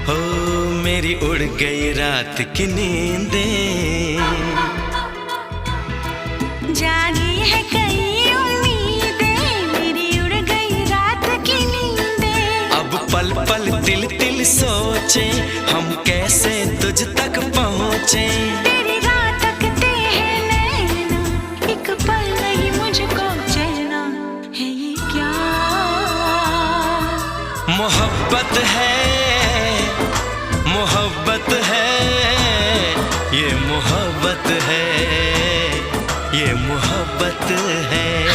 हो मेरी उड़ गई रात की नींदें, जागी है कई उम्मीदें, मेरी उड़ गई रात की नींदें। अब पल पल तिल तिल सोचे हम कैसे तुझ तक पहुँचे। तेरी राह तकते हैं नैना, एक पल नहीं मुझको चैना, है ये क्या मोहब्बत है, मोहब्बत है, ये मोहब्बत है, ये मोहब्बत है।